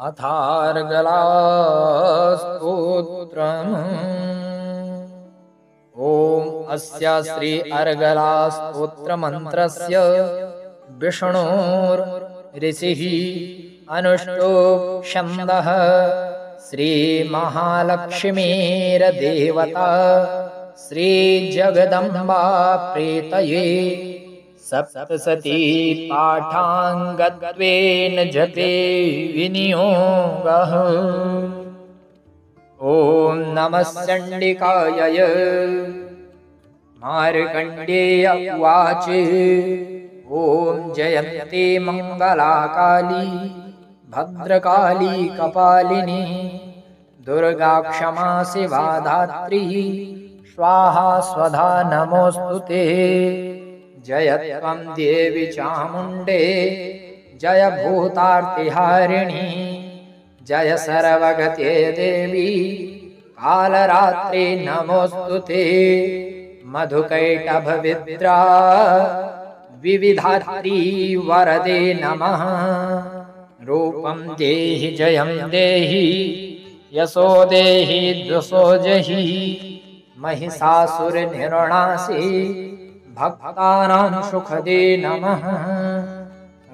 अथार्गलास्तोत्रम्। ॐ अस्य श्री अर्गलास्तोत्रमन्त्रस्य विष्णोर्ऋषिः अनुष्टुप् छन्दः श्रीमहालक्ष्मीर्देवता श्रीजगदम्बा प्रीतये सप्तशती पाठाङ्गत्वेन जपे विनियोगः। ॐ नमः चण्डिकायै। मार्कण्डेय उवाच ॐ जयन्ती मङ्गलाकाली भद्रकाली कपालिनी दुर्गा क्षमा शिवा धात्री स्वाहा स्वधा नमोऽस्तुते। जय त्वं देवी चामुण्डे जय भूतार्तिहारिणी जय सर्वगते देवी कालरात्रि नमोऽस्तुते। मधुकैटभविद्रा विविधात्री वरदे नमः। रूपं देहि जयं देहि यशो देहि द्वशो जहि महिषासुरनिर्णासि भक्तानां सुखदे नमः।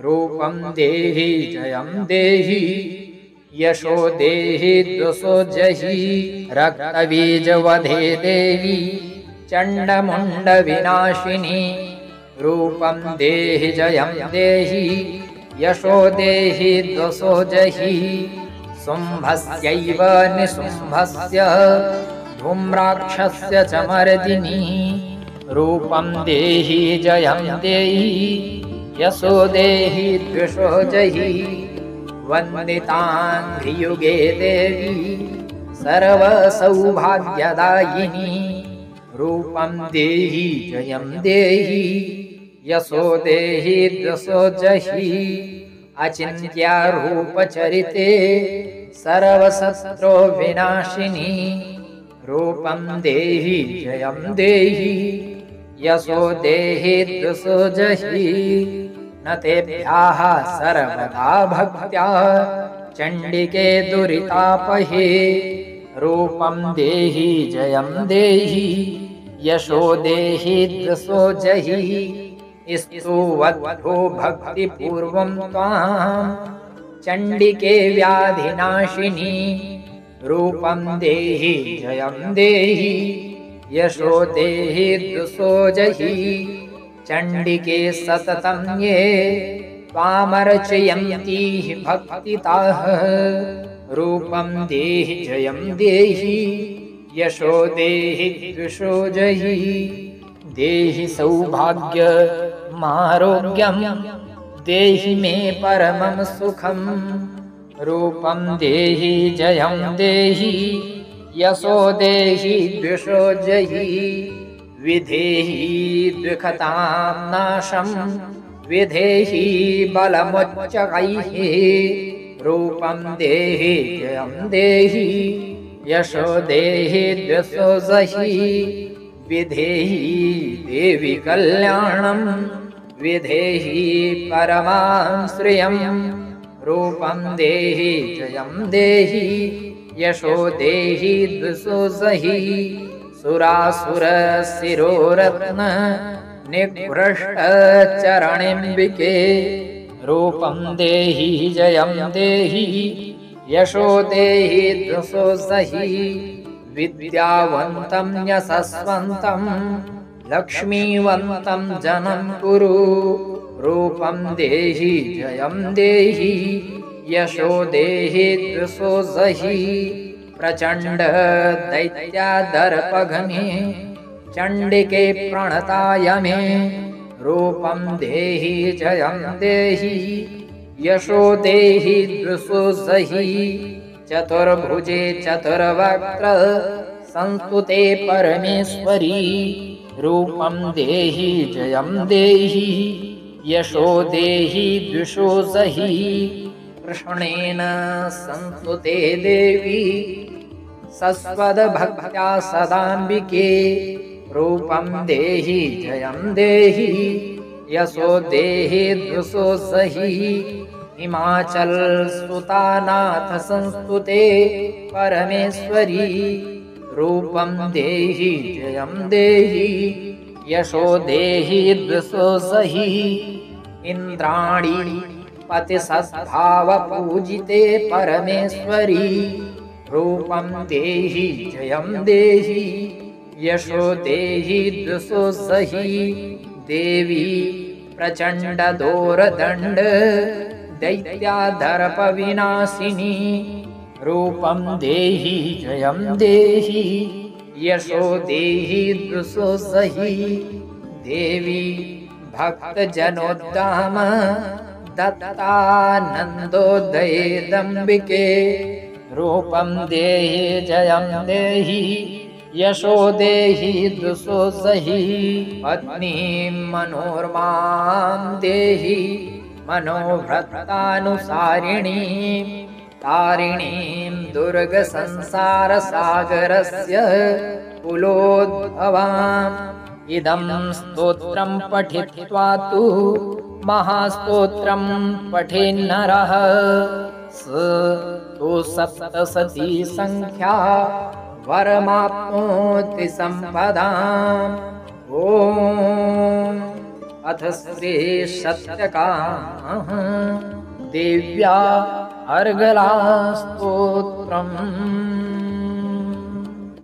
रूपं देहि जयं देहि यशो देहि द्वशो जहि रक्तबीजवधे देवी चण्डमुण्डविनाशिनी। रूपं देहि जयं देहि यशो देहि द्वशो जहि शुम्भस्यैव निशुम्भस्य धूम्राक्षस्य च मर्दिनी। रूपं देहि जयं देहि यशो देहि द्वशो जहि वन्दिताङ्घ्रियुगे देवी सर्वसौभाग्यदायिनी। रूपं देहि जयं देहि यशो देहि द्वशो जहि अचिन्त्यारूपचरिते सर्वशत्रो विनाशिनी। रूपं देहि जयं देहि यशो देहि द्वशो जहि न तेभ्यः सर्वदा भक्त्या चण्डिके दुरितापहे। रूपं देहि जयं देहि यशो देहि द्वशो जहि स्तुवद्धो भक्तिपूर्वं त्वां चण्डिके व्याधिनाशिनी। रूपं देहि जयं देहि यशो देहि द्वशो जहि चण्डिके सततं ये त्वामर्चयन्ति भक्तिताः। रूपं देहि जयं देहि यशो देहि द्वशो जहि देहि सौभाग्यमारोग्यं देहि मे परमं सुखं। रूपं देहि जयं देहि यशो देहि द्वशो जहि विधेहि दुःखतां नाशं विधेहि बलमुच्चकैः। रूपं देहि जयं देहि यशो देहि द्वशो जहि विधेहि देवी कल्याणं विधेहि परमां श्रियं। रूपं देहि जयं देहि यशो देहि द्वशो जहि सुरासुरशिरोरत्न निकृष्टचरणिम्बिके। रूपं देहि जयं देहि यशो देहि द्वशो जहि विद्यावन्तं यशस्वन्तं लक्ष्मीवन्तं जनं कुरु। रूपं देहि जयं देहि यशो देहि द्वशो जहि प्रचण्ड दैत्यादर्पघ्ने चण्डिके प्रणताय मे। रूपं देहि जयं देहि यशो देहि द्वशो जहि चतुर्भुजे चतुर्वक्त्र संस्तुते परमेश्वरी। रूपं देहि जयं देहि यशो देहि द्वशो जहि कृष्णेन संस्तुते देवी सस्वद्भक्त्या सदाम्बिके। रूपं देहि जयं देहि यशो देहि द्वशो सहि हिमाचल सुतानाथ संस्तुते परमेश्वरी रूपं देहि जयं देहि यशो देहि द्विषोऽसहि इन्द्राणी पतिसद्भावपूजिते परमेश्वरी रूपं देहि जयं देहि यशो देहि द्विषोऽसहि देवी प्रचण्डदोरदण्ड दैत्यादर्पविनाशिनी रूपं देहि जयं देहि यशो देहि द्विषोऽसहि देवी भक्तजनोद्दाम दत्तानन्दोदयेदम्बिके रूपं देहि जयं देहि यशो देहि द्विषोऽसहि पत्नीं मनोरमां देहि मनोव्रतानुसारिणीं तारिणीं दुर्गसंसारसागरस्य कुलोद्भवाम् इदं स्तोत्रं पठित्वा तु महास्तोत्रं पठेन्नरः स तु सप्तशती संख्या वरमाप्नोति सम्पदाम् ॐ अथ श्री सत्यकामः देव्या अर्गला स्तोत्रम्।